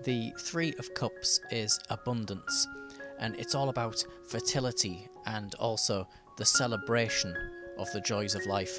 The Three of Cups is abundance, and it's all about fertility and also the celebration of the joys of life.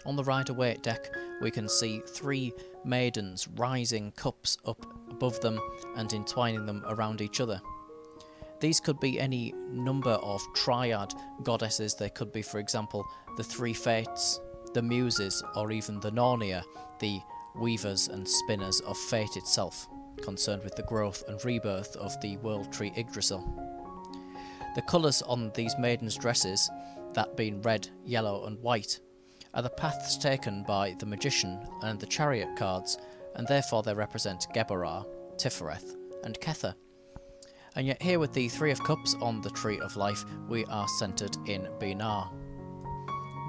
On the Rider-Waite deck, we can see three maidens rising cups up above them and entwining them around each other. These could be any number of triad goddesses. They could be, for example, the three fates, the muses, or even the Nornia, the weavers and spinners of fate itself, concerned with the growth and rebirth of the world tree Yggdrasil. The colours on these maidens' dresses, that being red, yellow and white, are the paths taken by the magician and the chariot cards, and therefore they represent Geberah, Tifereth and Kether. And yet here with the Three of Cups on the Tree of Life, we are centred in Binah.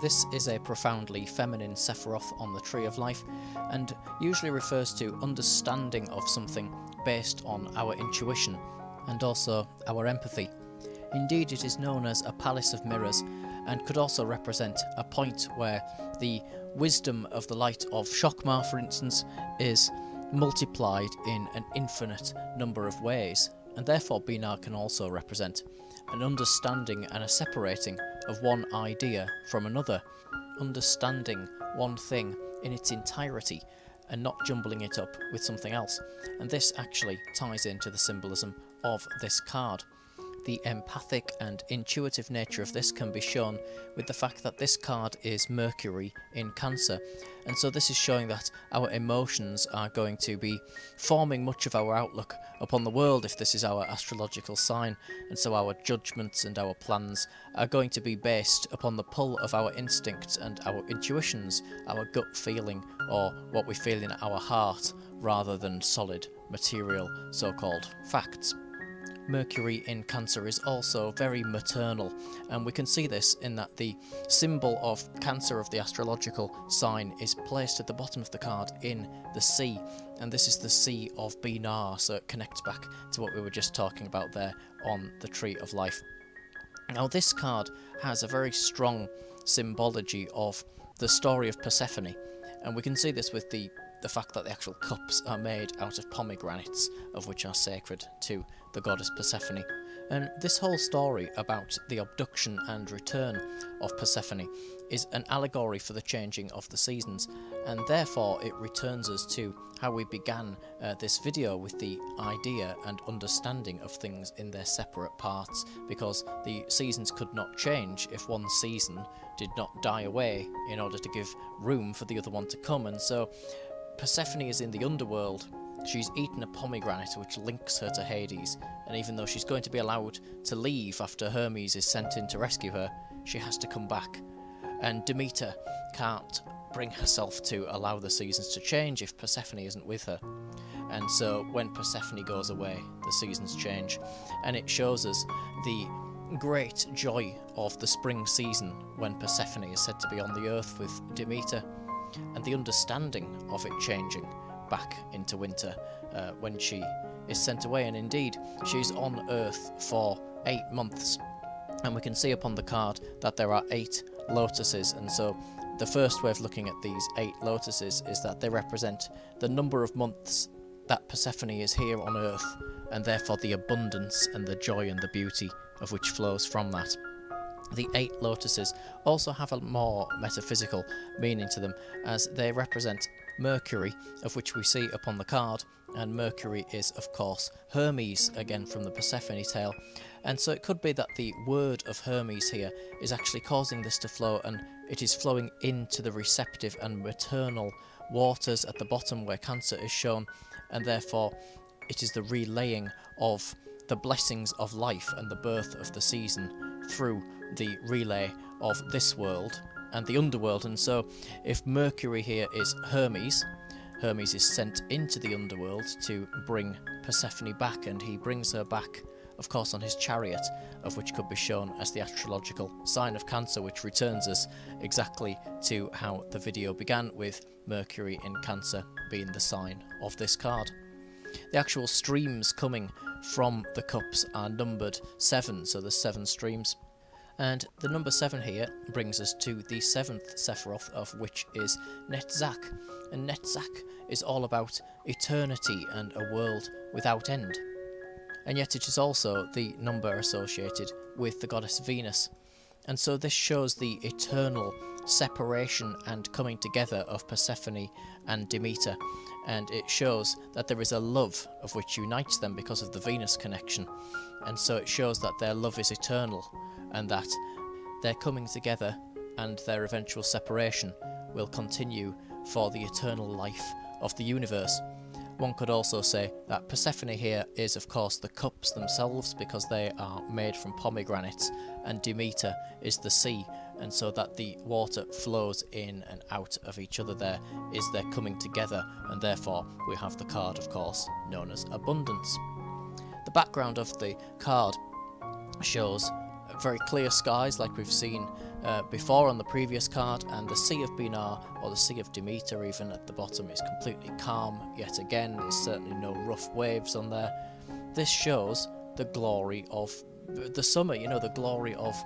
This is a profoundly feminine Sephiroth on the Tree of Life, and usually refers to understanding of something based on our intuition and also our empathy. Indeed, it is known as a palace of mirrors, and could also represent a point where the wisdom of the light of Shokmar, for instance, is multiplied in an infinite number of ways, and therefore Binah can also represent an understanding and a separating of one idea from another, understanding one thing in its entirety and not jumbling it up with something else. And this actually ties into the symbolism of this card. The empathic and intuitive nature of this can be shown with the fact that this card is Mercury in Cancer, and so this is showing that our emotions are going to be forming much of our outlook upon the world if this is our astrological sign, and so our judgments and our plans are going to be based upon the pull of our instincts and our intuitions, our gut feeling, or what we feel in our heart, rather than solid material so-called facts. Mercury in Cancer is also very maternal, and we can see this in that the symbol of Cancer of the astrological sign is placed at the bottom of the card in the sea, and this is the Sea of Binah, so it connects back to what we were just talking about there on the Tree of Life. Now this card has a very strong symbology of the story of Persephone, and we can see this with the fact that the actual cups are made out of pomegranates, of which are sacred to the goddess Persephone. And this whole story about the abduction and return of Persephone is an allegory for the changing of the seasons, and therefore it returns us to how we began this video, with the idea and understanding of things in their separate parts, because the seasons could not change if one season did not die away in order to give room for the other one to come. And so Persephone is in the underworld. She's eaten a pomegranate which links her to Hades, and even though she's going to be allowed to leave after Hermes is sent in to rescue her, she has to come back. And Demeter can't bring herself to allow the seasons to change if Persephone isn't with her. And so when Persephone goes away, the seasons change, and it shows us the great joy of the spring season when Persephone is said to be on the earth with Demeter, and the understanding of it changing back into winter when she is sent away. And indeed, she's on Earth for 8 months, and we can see upon the card that there are 8 lotuses, and so the first way of looking at these 8 lotuses is that they represent the number of months that Persephone is here on Earth, and therefore the abundance and the joy and the beauty of which flows from that. The 8 lotuses also have a more metaphysical meaning to them, as they represent Mercury, of which we see upon the card, and Mercury is of course Hermes, again from the Persephone tale, and so it could be that the word of Hermes here is actually causing this to flow, and it is flowing into the receptive and maternal waters at the bottom where Cancer is shown, and therefore it is the relaying of the blessings of life and the birth of the season through the relay of this world and the underworld. And so if Mercury here is Hermes, Hermes is sent into the underworld to bring Persephone back, and he brings her back of course on his chariot, of which could be shown as the astrological sign of Cancer, which returns us exactly to how the video began, with Mercury in Cancer being the sign of this card. The actual streams coming from the cups are numbered 7, so there's 7 streams. And the number 7 here brings us to the 7th Sephiroth, of which is Netzach. And Netzach is all about eternity and a world without end. And yet it is also the number associated with the goddess Venus. And so this shows the eternal separation and coming together of Persephone and Demeter. And it shows that there is a love of which unites them because of the Venus connection. And so it shows that their love is eternal, and that their coming together and their eventual separation will continue for the eternal life of the universe. One could also say that Persephone here is of course the cups themselves, because they are made from pomegranates, and Demeter is the sea, and so that the water flows in and out of each other there is their coming together, and therefore we have the card, of course, known as Abundance. The background of the card shows very clear skies like we've seen before on the previous card, and the Sea of Binar, or the Sea of Demeter even at the bottom, is completely calm yet again. There's certainly no rough waves on there. This shows the glory of the summer, the glory of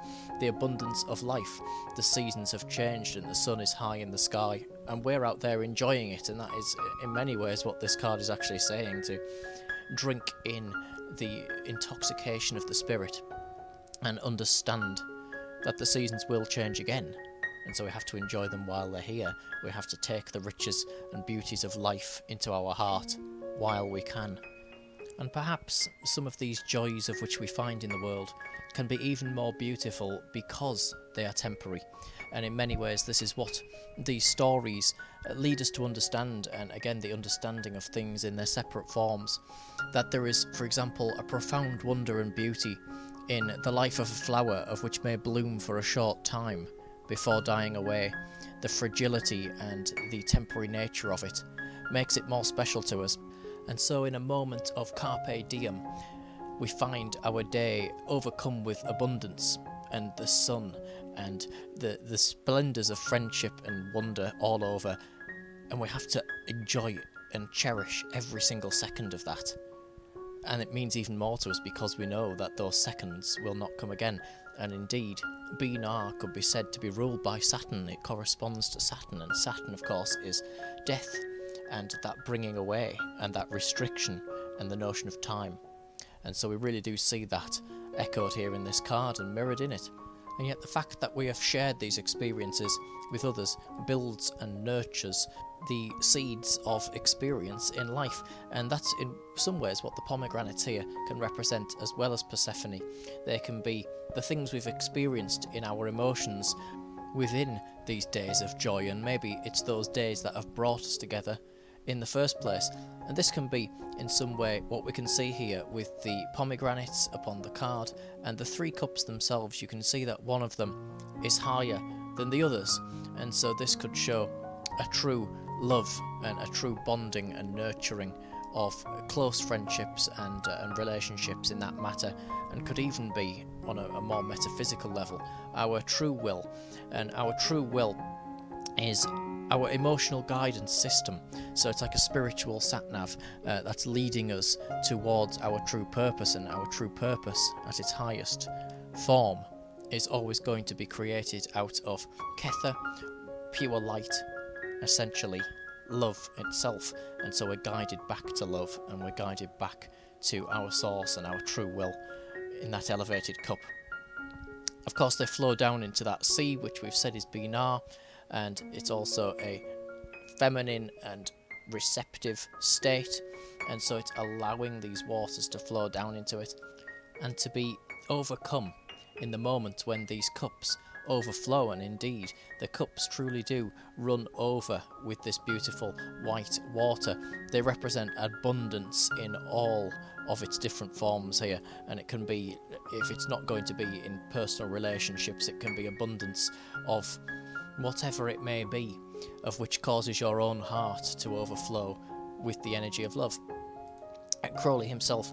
the abundance of life. The seasons have changed and the sun is high in the sky, and we're out there enjoying it, and that is in many ways what this card is actually saying, to drink in the intoxication of the spirit and understand that the seasons will change again, and so we have to enjoy them while they're here. We have to take the riches and beauties of life into our heart while we can. And perhaps some of these joys of which we find in the world can be even more beautiful because they are temporary. And in many ways this is what these stories lead us to understand, and again the understanding of things in their separate forms. That there is, for example, a profound wonder and beauty in the life of a flower of which may bloom for a short time before dying away. The fragility and the temporary nature of it makes it more special to us. And so in a moment of carpe diem, we find our day overcome with abundance and the sun and the splendours of friendship and wonder all over, and we have to enjoy and cherish every single second of that. And it means even more to us because we know that those seconds will not come again. And indeed, Binar could be said to be ruled by Saturn. It corresponds to Saturn, and Saturn of course is death and that bringing away and that restriction and the notion of time. And so we really do see that echoed here in this card and mirrored in it. And yet the fact that we have shared these experiences with others builds and nurtures the seeds of experience in life, and that's in some ways what the pomegranates here can represent, as well as Persephone. They can be the things we've experienced in our emotions within these days of joy, and maybe it's those days that have brought us together in the first place. And this can be in some way what we can see here with the pomegranates upon the card, and the 3 cups themselves. You can see that one of them is higher than the others, and so this could show a true love and a true bonding and nurturing of close friendships and relationships in that matter, and could even be on a more metaphysical level our true will. And our true will is our emotional guidance system, so it's like a spiritual sat-nav that's leading us towards our true purpose, and our true purpose at its highest form is always going to be created out of Kether, pure light, essentially love itself. And so we're guided back to love, and we're guided back to our source and our true will in that elevated cup. Of course they flow down into that sea, which we've said is Binar, and it's also a feminine and receptive state, and so it's allowing these waters to flow down into it and to be overcome in the moment when these cups overflow. And indeed the cups truly do run over with this beautiful white water. They represent abundance in all of its different forms here, and it can be, if it's not going to be in personal relationships, it can be abundance of whatever it may be, of which causes your own heart to overflow with the energy of love. Crowley himself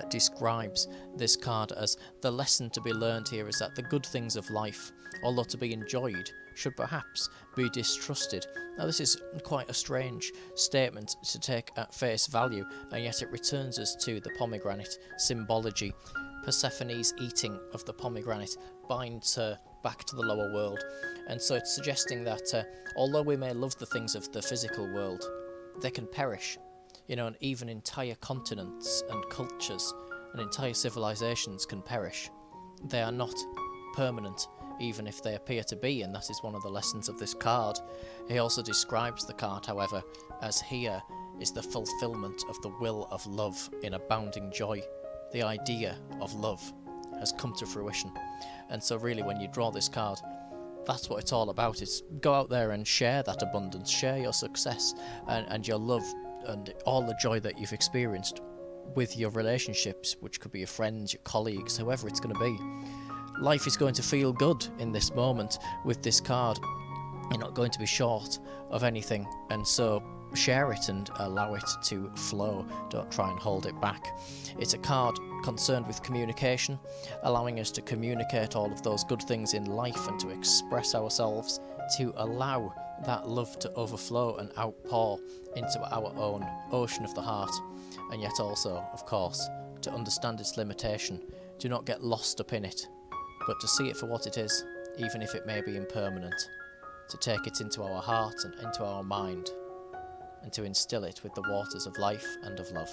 describes this card as the lesson to be learned here is that the good things of life, although to be enjoyed, should perhaps be distrusted. Now this is quite a strange statement to take at face value, and yet it returns us to the pomegranate symbology, Persephone's eating of the pomegranate binds her back to the lower world, and so it's suggesting that although we may love the things of the physical world, they can perish, and even entire continents and cultures and entire civilizations can perish. They are not permanent, even if they appear to be, and that is one of the lessons of this card. He also describes the card, however, as here is the fulfillment of the will of love in abounding joy. The idea of love has come to fruition. And so really when you draw this card, that's what it's all about. It's go out there and share that abundance, share your success and your love and all the joy that you've experienced with your relationships, which could be your friends, your colleagues, whoever it's going to be. Life is going to feel good in this moment with this card. You're not going to be short of anything, and so share it and allow it to flow. Don't try and hold it back. It's a card concerned with communication, allowing us to communicate all of those good things in life and to express ourselves, to allow that love to overflow and outpour into our own ocean of the heart, and yet also, of course, to understand its limitation. Do not get lost up in it, but to see it for what it is, even if it may be impermanent, to take it into our heart and into our mind, and to instill it with the waters of life and of love.